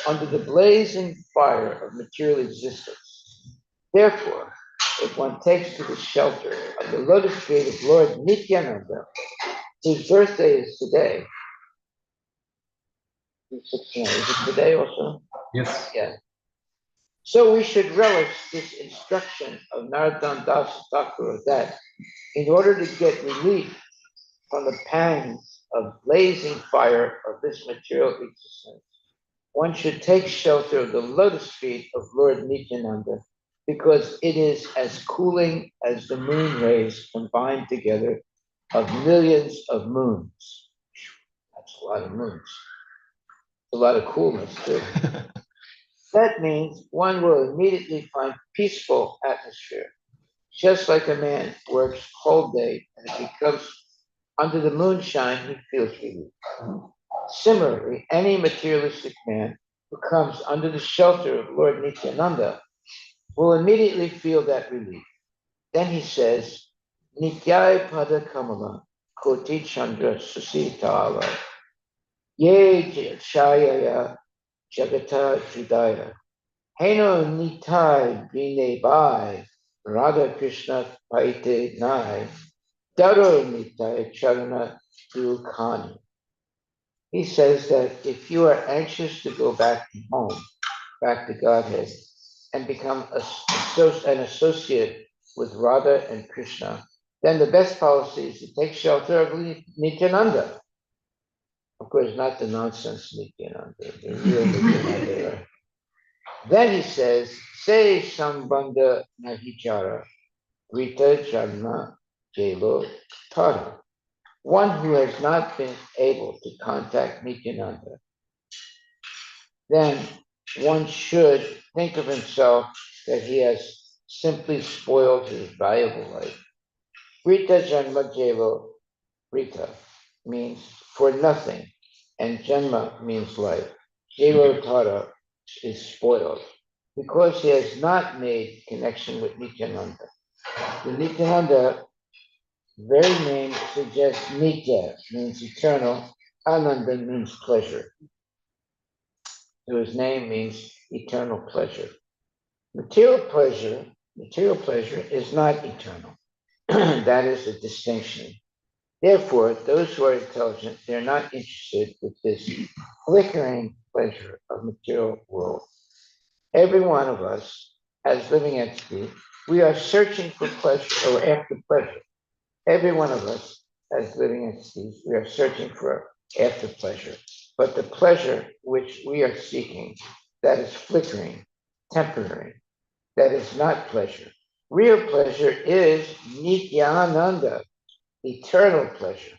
under the blazing fire of material existence. Therefore, if one takes to the shelter of the lotus feet of Lord Nithyananda, whose birthday is today, is it today also? Yes. Yeah. So we should relish this instruction of Narottam Das Thakur that in order to get relief from the pangs of blazing fire of this material existence, one should take shelter of the lotus feet of Lord Nityananda, because it is as cooling as the moon rays combined together of millions of moons. That's a lot of moons. A lot of coolness, too. That means one will immediately find peaceful atmosphere, just like a man works whole day and it becomes under the moonshine, he feels relief. Similarly, any materialistic man who comes under the shelter of Lord Nityananda will immediately feel that relief. Then he says, Nityaya pada kamala koti chandra susitala ye chayaya jagata judaya heno nitai bine bai Radha Krishna paite nai daro nitai charana dukani. He says that if you are anxious to go back home, back to Godhead, and become an associate with Radha and Krishna, then the best policy is to take shelter of Nityananda. Of course, not the nonsense Nityananda, the real Nityananda. Then he says, say Sambandha Nahichara, Rita Janma Jelo Tara. One who has not been able to contact Nityananda, then one should think of himself that he has simply spoiled his valuable life. Rita Janma Jelo, Rita means for nothing, and Janma means life. Jelo Tara is spoiled because he has not made connection with Nityananda. The Nityananda very name suggests Nitya means eternal, Ananda means pleasure. So his name means eternal pleasure. Material pleasure is not eternal. That is a distinction. Therefore, those who are intelligent, they're not interested with this flickering pleasure of material world. Every one of us, as living entities, we are searching for pleasure or after pleasure. Every one of us, as living entities, we are searching for after pleasure. But the pleasure which we are seeking, that is flickering, temporary, that is not pleasure. Real pleasure is Nityananda, eternal pleasure.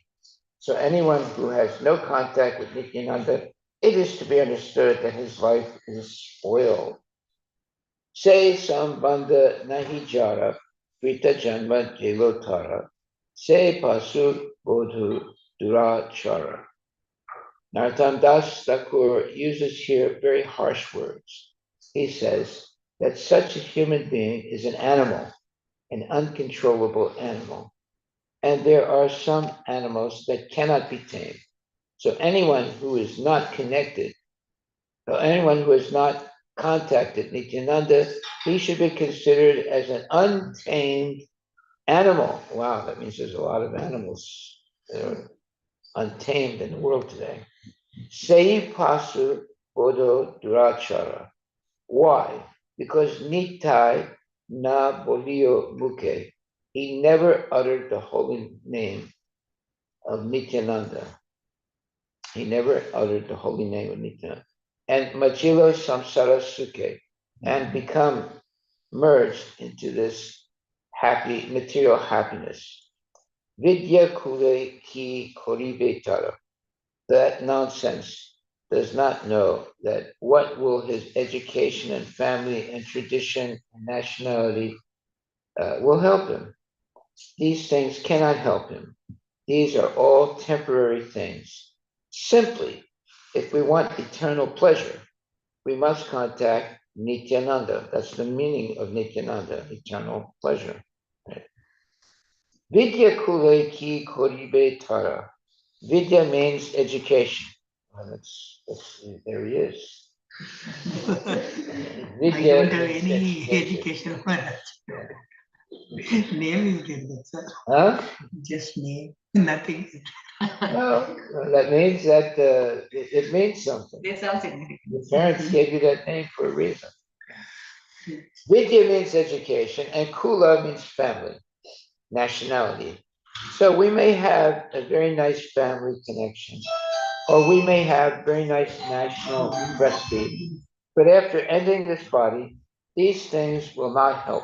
So anyone who has no contact with Nityananda, it is to be understood that his life is spoiled. Say Sambandha Nahi Jara, Prita Janma Jelotara, Se Pasu Bodhu Durachara. Narottam Das Thakur uses here very harsh words. He says that such a human being is an animal, an uncontrollable animal. And there are some animals that cannot be tamed. So anyone who is not connected, or anyone who has not contacted Nityananda, he should be considered as an untamed animal. Wow, that means there's a lot of animals that are untamed in the world today. Sei pasu bodo durachara. Why? Because Nitai na bolio muke. He never uttered the holy name of Nityananda. He never uttered the holy name of Nityananda. And Majilo Samsara Sukhe, and become merged into this happy material happiness. Vidya Kule Ki Koribe Tara. That nonsense does not know that what will his education and family and tradition and nationality will help him. These things cannot help him. These are all temporary things. Simply, if we want eternal pleasure, we must contact Nityananda. That's the meaning of Nityananda, eternal pleasure. Right? Vidya kule ki koribe tara. Vidya means education. Well, there he is. I don't have any education, Maharaj. Name is there, that's all. Huh? Just name, nothing. Well, that means that it means something. It sounds significant. Your parents gave you that name for a reason. Vidya means education, and Kula means family, nationality. So we may have a very nice family connection, or we may have very nice national prestige, but after ending this body, these things will not help.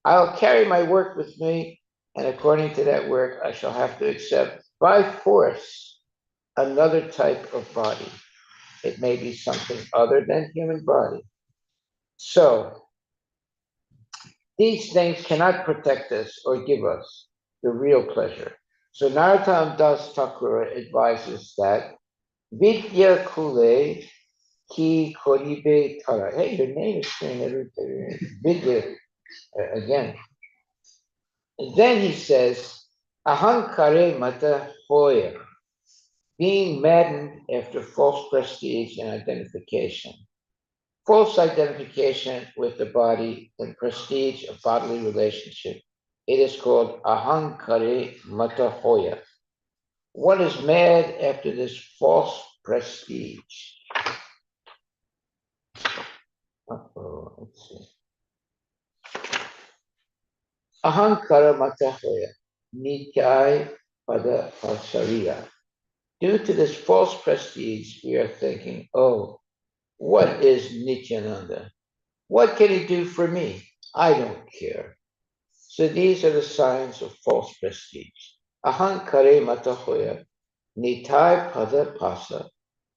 I'll carry my work with me, and according to that work, I shall have to accept by force another type of body. It may be something other than human body. So these things cannot protect us or give us the real pleasure. So Narottam Das Thakur advises that Vidya Kule Ki Koribe Tara. Hey, your name is saying everything. Vidya again. And then he says, Ahankare Mata Hoya, being maddened after false prestige and identification. False identification with the body and prestige of bodily relationship. It is called ahankare matahoya. One is mad after this false prestige. Let's see. Ahankara matahoya. Nityai pada pasariya. Due to this false prestige, we are thinking, oh, what is Nithyananda? What can he do for me? I don't care. So these are the signs of false prestige. Ahankare matahoya, nitai pada pasa,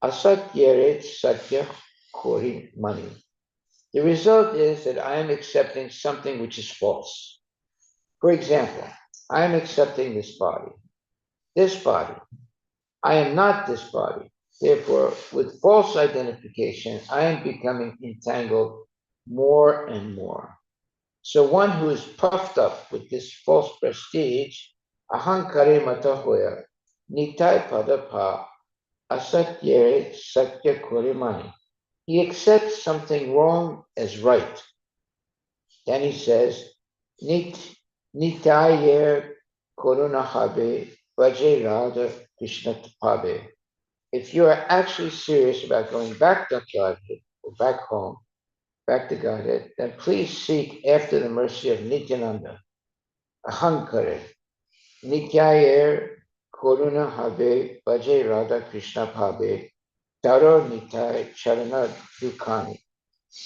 asat yeret satya kori mani. The result is that I am accepting something which is false. For example, I am accepting this body. This body. I am not this body. Therefore, with false identification, I am becoming entangled more and more. So one who is puffed up with this false prestige, ahankare matahoya, nitai padapa, asatyere satya korimani. He accepts something wrong as right. Then he says, nitayer korunahabe vaje radha krishna tapabe. If you are actually serious about going back to Godhead or back home, back to Godhead, then please seek after the mercy of Nithyananda. Ahankare, Nityayer, Koruna Habe, Bhaje Radha Krishna Pabe, Taro Nitai Charana Dukani.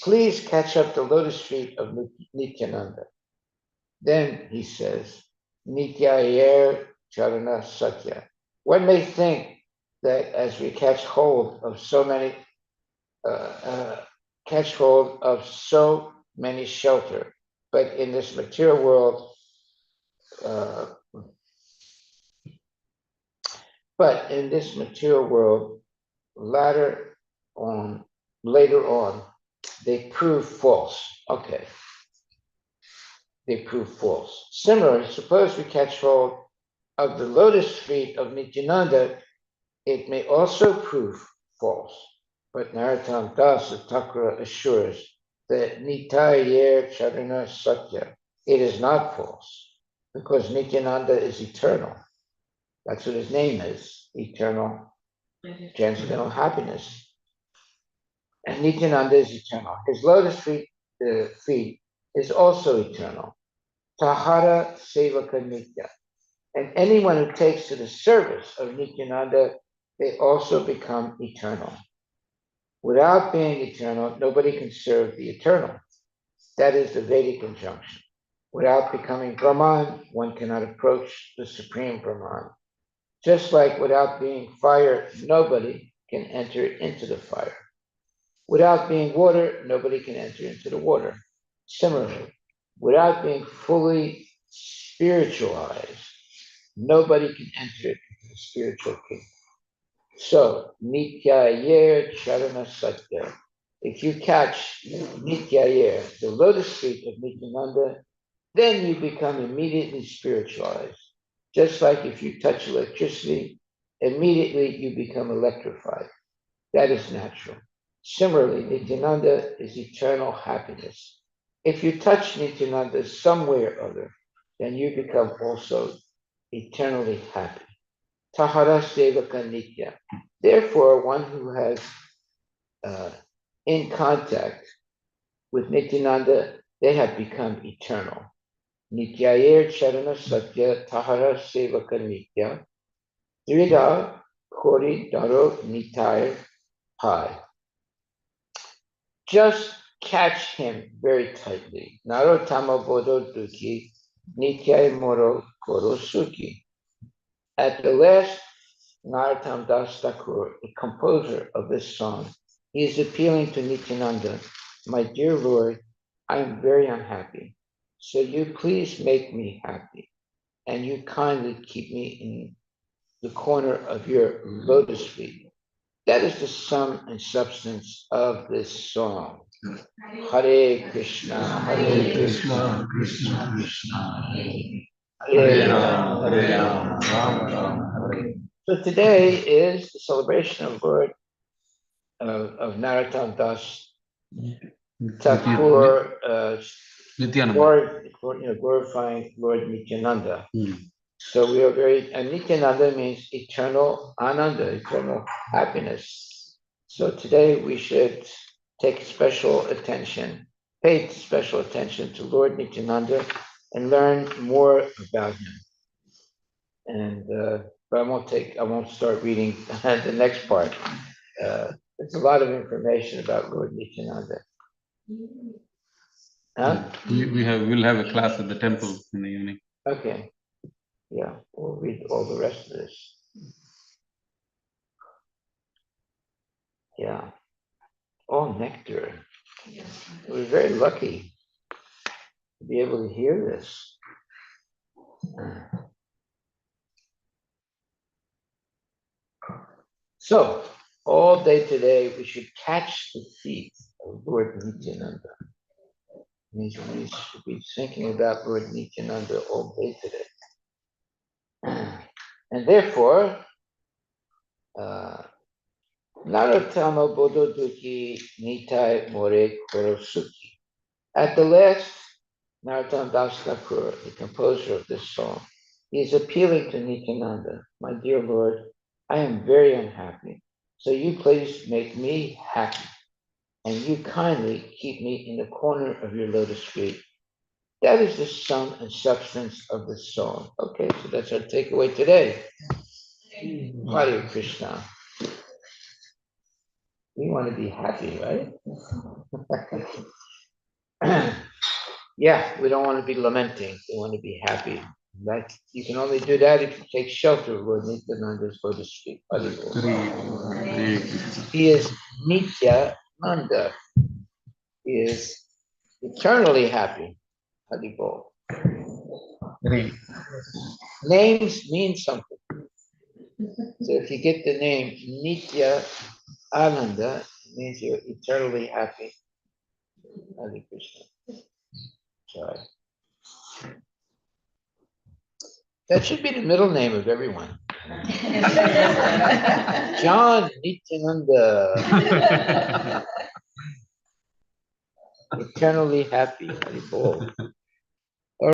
Please catch up the lotus feet of Nityananda. Then he says, Nityayer Charana Satya. One may think that as we catch hold of so many shelter. But in this material world, later on, they prove false. Okay, they prove false. Similarly, suppose we catch hold of the lotus feet of Nithyananda, it may also prove false. But Narottam Das Thakur assures that Nityayer Charana Satya, it is not false, because Nityananda is eternal. That's what his name is, eternal, transcendental happiness. And Nityananda is eternal. His lotus feet is also eternal. Tahara Sevaka Nitya. And anyone who takes to the service of Nityananda, they also become eternal. Without being eternal, nobody can serve the eternal. That is the Vedic injunction. Without becoming Brahman, one cannot approach the Supreme Brahman. Just like without being fire, nobody can enter into the fire. Without being water, nobody can enter into the water. Similarly, without being fully spiritualized, nobody can enter into the spiritual kingdom. So, Nityayer Charana Satya. If you catch Nityayer, the lotus feet of Nityananda, then you become immediately spiritualized. Just like if you touch electricity, immediately you become electrified. That is natural. Similarly, Nithyananda is eternal happiness. If you touch Nithyananda some way or other, then you become also eternally happy. Tahara Sevaka Nitya. Therefore, one who has uh, in contact with Nityananda, they have become eternal. Nityayer Charana Satya Tahara Sevaka Nitya. Drida Kori Daro Nitai Pai. Just catch him very tightly. Narottama Bodo Duki Nityai Moro Koro Suki. At the last, Narottam Das Thakur, the composer of this song, he is appealing to Nityananda. My dear Lord, I am very unhappy. So you please make me happy, and you kindly keep me in the corner of your lotus feet. That is the sum and substance of this song. Hare Krishna, Hare Hare Krishna, Krishna, Krishna Krishna, Hare Hare Rama, Ram, Hare Hare Ram, Rama, Ram Rama Ram, Rama. Hare. So today is the celebration of Lord of Narottam Das Thakur, Nithyananda. glorifying Lord Nityananda. So we are very, and Nityananda means eternal ananda, eternal happiness. So today we should take special attention, pay special attention to Lord Nityananda and learn more about him. And but I won't start reading the next part. There's a lot of information about Lord Nityananda. Huh? We'll have a class at the temple in the evening. Okay. Yeah, we'll read all the rest of this. Yeah. All nectar. We're very lucky to be able to hear this. So, all day today, we should catch the feet of Lord Nityananda. It means we should be thinking about Lord Nityananda all day today. And therefore, Narottama Bodho Duki Nitai More Korosuki. At the last, Narottam Das Thakur, the composer of this song, he is appealing to Nityananda. My dear Lord, I am very unhappy. So you please make me happy. And you kindly keep me in the corner of your lotus feet. That is the sum and substance of this song. Okay, so that's our takeaway today. Hare Krishna. We want to be happy, right? Yeah, we don't want to be lamenting. We want to be happy. That you can only do that if you take shelter of Lord Nityananda's lotus feet. He is Nityananda. He is eternally happy. Haribol. Names mean something. So if you get the name Nitya Ananda, it means you're eternally happy. Hare Krishna. Sorry. That should be the middle name of everyone. John Nityananda. Eternally happy. Haribol.